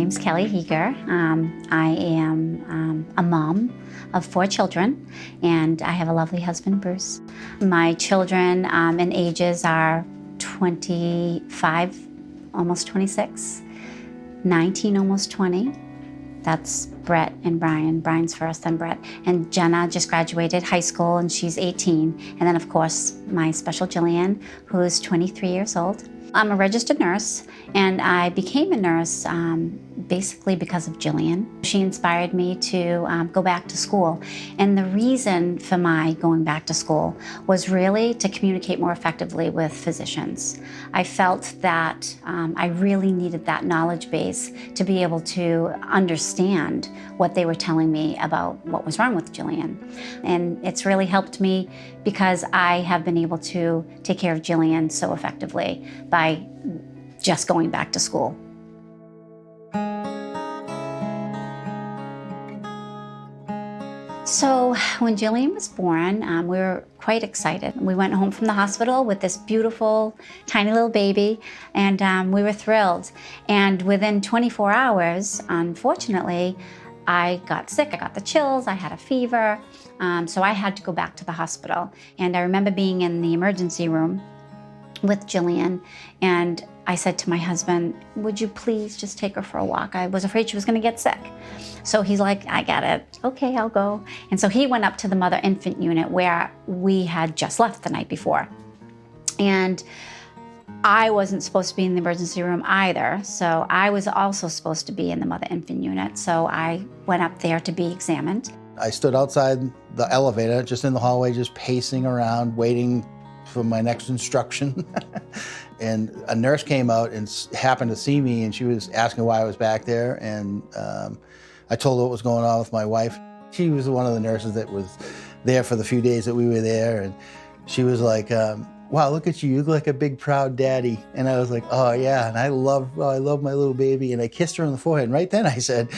name's Kelly Heger. I am a mom of 4 children, and I have a lovely husband, Bruce. My children in ages are 25, almost 26, 19, almost 20. That's Brett and Brian. Brian's first, then Brett. And Jenna just graduated high school, and she's 18. And then, of course, my special Jillian, who's 23 years old. I'm a registered nurse, and I became a nurse basically because of Jillian. She inspired me to go back to school. And the reason for my going back to school was really to communicate more effectively with physicians. I felt that I really needed that knowledge base to be able to understand what they were telling me about what was wrong with Jillian. And it's really helped me because I have been able to take care of Jillian so effectively by just going back to school. So when Jillian was born, we were quite excited. We went home from the hospital with this beautiful, tiny little baby, and we were thrilled. And within 24 hours, unfortunately, I got sick. I got the chills, I had a fever, so I had to go back to the hospital. And I remember being in the emergency room with Jillian, and I said to my husband, would you please just take her for a walk? I was afraid she was gonna get sick. So he's like, I got it, okay, I'll go. And so he went up to the mother infant unit where we had just left the night before. And I wasn't supposed to be in the emergency room either, so I was also supposed to be in the mother infant unit. So I went up there to be examined. I stood outside the elevator, just in the hallway, just pacing around, waiting for my next instruction. And a nurse came out and happened to see me, and she was asking why I was back there. And I told her what was going on with my wife. She was one of the nurses that was there for the few days that we were there. And she was like, wow, look at you, you look like a big proud daddy. And I was like, oh yeah, and I love my little baby. And I kissed her on the forehead. And right then I said,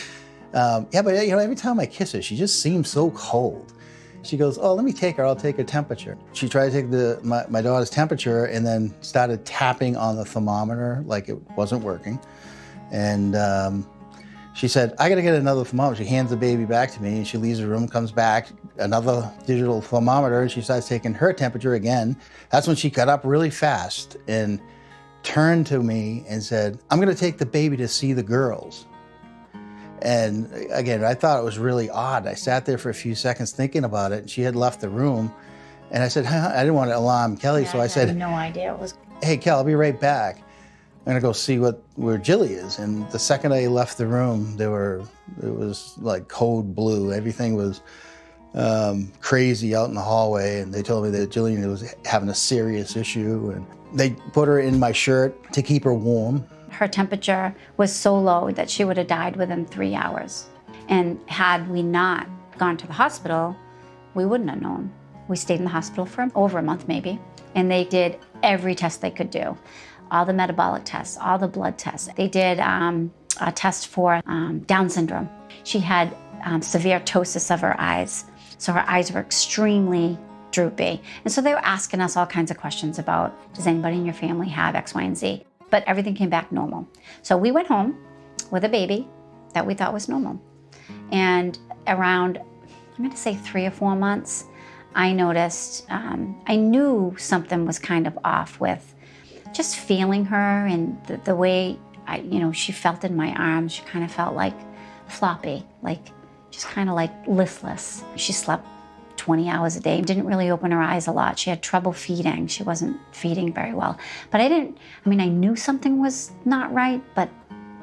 yeah, but you know, every time I kiss her, she just seems so cold. She goes, oh, let me take her, I'll take her temperature. She tried to take my daughter's temperature and then started tapping on the thermometer like it wasn't working. And she said, I gotta get another thermometer. She hands the baby back to me, and she leaves the room, comes back, another digital thermometer, and she starts taking her temperature again. That's when she got up really fast and turned to me and said, I'm gonna take the baby to see the girls. And again, I thought it was really odd. I sat there for a few seconds thinking about it, and she had left the room. And I said, I didn't want to alarm Kelly, so I said, I had no idea it was. Hey, Kel, I'll be right back. I'm gonna go see where Jilly is. And the second I left the room, it was like code blue. Everything was crazy out in the hallway. And they told me that Jillian was having a serious issue. And they put her in my shirt to keep her warm. Her temperature was so low that she would have died within 3 hours. And had we not gone to the hospital, we wouldn't have known. We stayed in the hospital for over a month maybe, and they did every test they could do. All the metabolic tests, all the blood tests. They did a test for Down syndrome. She had severe ptosis of her eyes, so her eyes were extremely droopy. And so they were asking us all kinds of questions about, does anybody in your family have X, Y, and Z? But everything came back normal. So we went home with a baby that we thought was normal. And around, I'm gonna say 3 or 4 months, I noticed, I knew something was kind of off with just feeling her, and the way she felt in my arms. She kind of felt like floppy, like just kind of like listless. She slept 20 hours a day, didn't really open her eyes a lot. She had trouble feeding. She wasn't feeding very well. But I knew something was not right, but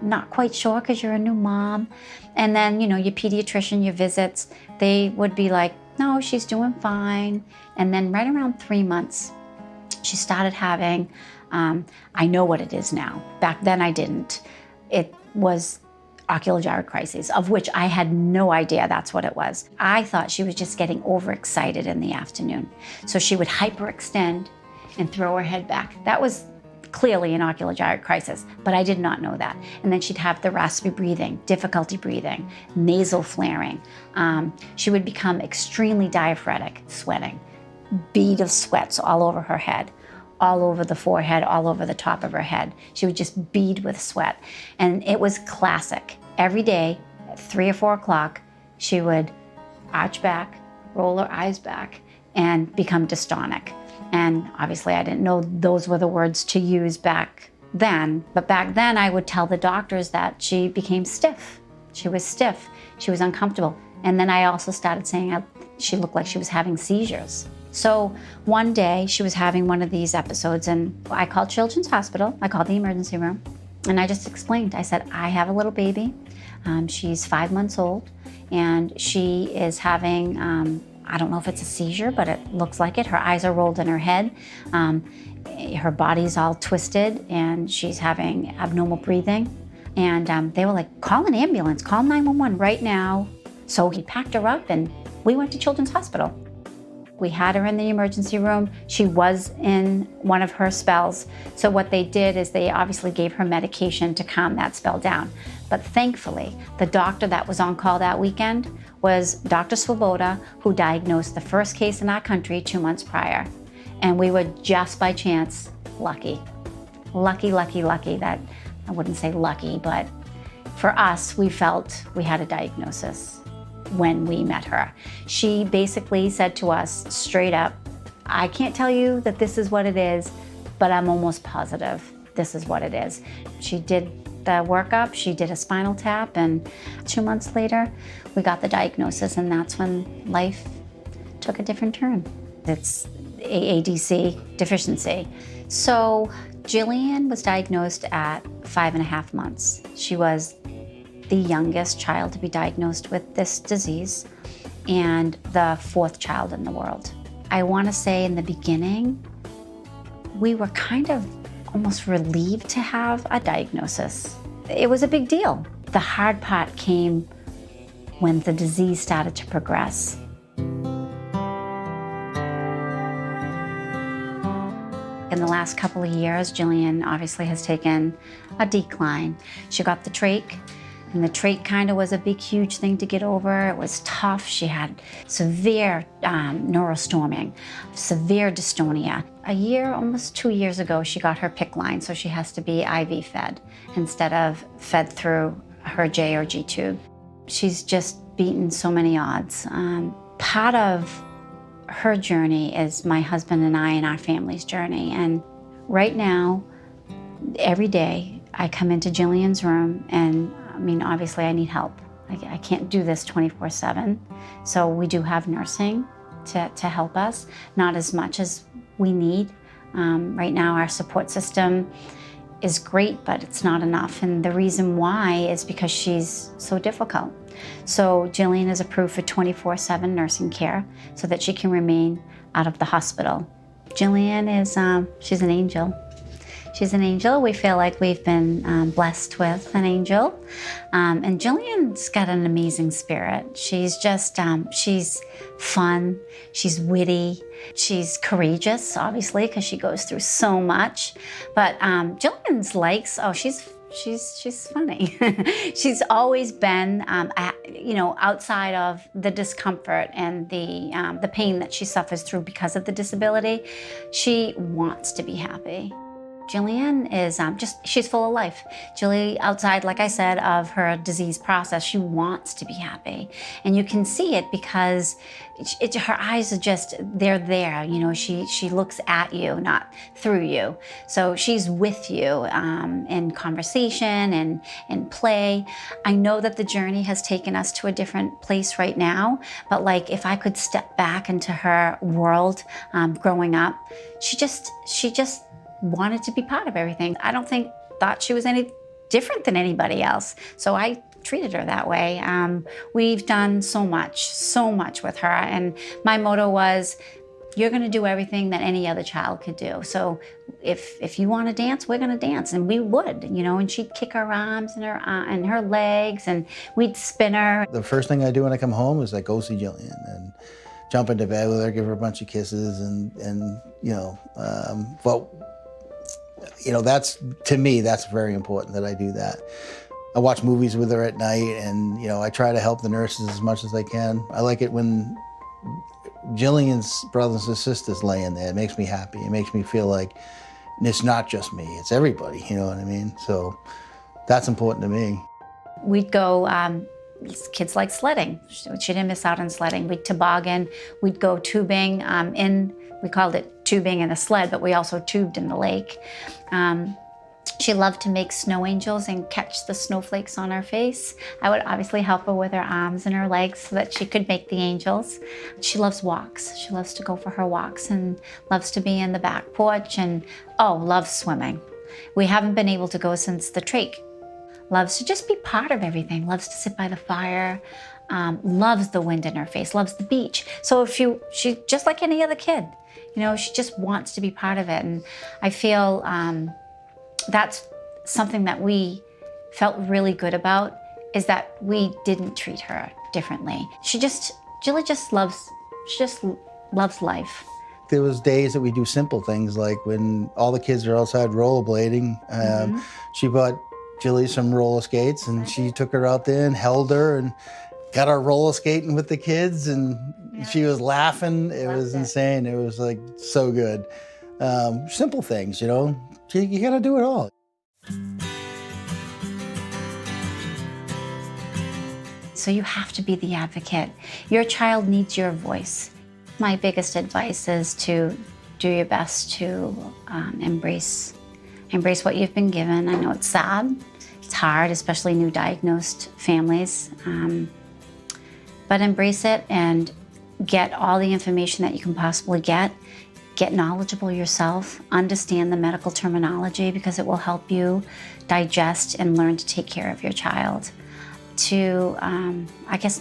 not quite sure because you're a new mom. And then, your pediatrician, your visits, they would be like, no, she's doing fine. And then right around 3 months, she started having, I know what it is now. Back then I didn't. It was ocular gyrate crises, of which I had no idea that's what it was. I thought she was just getting overexcited in the afternoon. So she would hyperextend and throw her head back. That was clearly an ocular gyrate crisis, but I did not know that. And then she'd have the raspy breathing, difficulty breathing, nasal flaring. She would become extremely diaphoretic, sweating, bead of sweats all over her head. all over the forehead, all over the top of her head. She would just bead with sweat. And it was classic. Every day at 3 or 4 o'clock, she would arch back, roll her eyes back, and become dystonic. And obviously I didn't know those were the words to use back then. But back then I would tell the doctors that she became stiff. She was stiff. She was uncomfortable. And then I also started saying she looked like she was having seizures. So one day she was having one of these episodes, and I called Children's Hospital. I called the emergency room, and I just explained. I said, I have a little baby. She's 5 months old, and she is having, I don't know if it's a seizure, but it looks like it. Her eyes are rolled in her head. Her body's all twisted, and she's having abnormal breathing. And they were like, call an ambulance, call 911 right now. So he packed her up, and we went to Children's Hospital. We had her in the emergency room. She was in one of her spells. So what they did is they obviously gave her medication to calm that spell down. But thankfully, the doctor that was on call that weekend was Dr. Swoboda, who diagnosed the first case in our country 2 months prior. And we were just by chance lucky. Lucky that, I wouldn't say lucky, but for us, we felt we had a diagnosis when we met her. She basically said to us straight up, I can't tell you that this is what it is, but I'm almost positive this is what it is. She did the workup, she did a spinal tap, and 2 months later, we got the diagnosis, and that's when life took a different turn. It's Aadc Deficiency. So Jillian was diagnosed at 5.5 months. She was the youngest child to be diagnosed with this disease and the 4th child in the world. I want to say in the beginning, we were kind of almost relieved to have a diagnosis. It was a big deal. The hard part came when the disease started to progress. In the last couple of years, Jillian obviously has taken a decline. She got the trach, and the trach kind of was a big, huge thing to get over. It was tough. She had severe neurostorming, severe dystonia. A year, almost 2 years ago, she got her PICC line, so she has to be IV fed instead of fed through her J or G tube. She's just beaten so many odds. Part of her journey is my husband and I and our family's journey. And right now, every day, I come into Jillian's room, and I mean, obviously I need help. I can't do this 24/7. So we do have nursing to help us, not as much as we need. Right now our support system is great, but it's not enough. And the reason why is because she's so difficult. So Jillian is approved for 24/7 nursing care so that she can remain out of the hospital. Jillian is, she's an angel. She's an angel. We feel like we've been blessed with an angel. And Jillian's got an amazing spirit. She's just, she's fun, she's witty, she's courageous, obviously, because she goes through so much. But Jillian's likes, she's funny. She's always been, outside of the discomfort and the pain that she suffers through because of the disability, she wants to be happy. Jillian is she's full of life. Jillian, outside, like I said, of her disease process, she wants to be happy. And you can see it because her eyes are just, they're there. You know, she looks at you, not through you. So she's with you in conversation and in play. I know that the journey has taken us to a different place right now, but like if I could step back into her world growing up, she just wanted to be part of everything. I don't thought she was any different than anybody else. So I treated her that way. We've done so much with her. And my motto was, you're gonna do everything that any other child could do. So if you wanna dance, we're gonna dance. And we would, and she'd kick her arms and her legs, and we'd spin her. The first thing I do when I come home is I go see Jillian and jump into bed with her, give her a bunch of kisses, that's, to me, that's very important that I do that. I watch movies with her at night, and I try to help the nurses as much as I can. I like it when Jillian's brothers and sisters laying there, it makes me happy. It makes me feel like it's not just me, it's everybody, you know what I mean? So that's important to me. We'd go, kids like sledding. She didn't miss out on sledding. We'd toboggan, we'd go tubing we called it tubing in a sled, but we also tubed in the lake. She loved to make snow angels and catch the snowflakes on her face. I would obviously help her with her arms and her legs so that she could make the angels. She loves walks. She loves to go for her walks and loves to be in the back porch and, loves swimming. We haven't been able to go since the trach. Loves to just be part of everything, loves to sit by the fire, loves the wind in her face, loves the beach. So she just like any other kid, she just wants to be part of it. And I feel that's something that we felt really good about, is that we didn't treat her differently. Jilly just loves life. There was days that we do simple things, like when all the kids are outside rollerblading, she bought Jilly some roller skates and she took her out there and held her and got her roller skating with the kids, and she was laughing. It was insane. It was like so good. Simple things, you gotta do it all. So you have to be the advocate. Your child needs your voice. My biggest advice is to do your best to embrace what you've been given. I know it's sad, it's hard, especially new diagnosed families, but embrace it and get all the information that you can possibly get. Get knowledgeable yourself, understand the medical terminology, because it will help you digest and learn to take care of your child. To,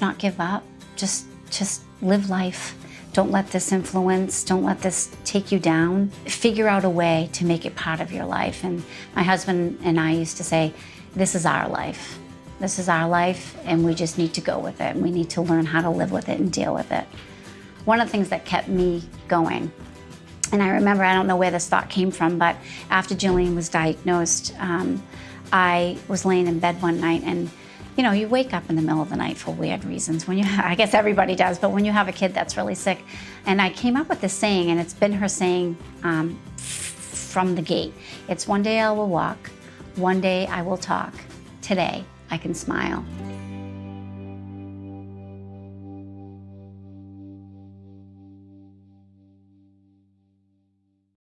not give up, just live life. Don't let this influence, don't let this take you down. Figure out a way to make it part of your life. And my husband and I used to say, this is our life. This is our life, and we just need to go with it. And we need to learn how to live with it and deal with it. One of the things that kept me going, and I remember, I don't know where this thought came from, but after Jillian was diagnosed, I was laying in bed one night, and you wake up in the middle of the night for weird reasons. I guess everybody does, but when you have a kid that's really sick. And I came up with this saying, and it's been her saying from the gate. It's, one day I will walk, one day I will talk, today I can smile.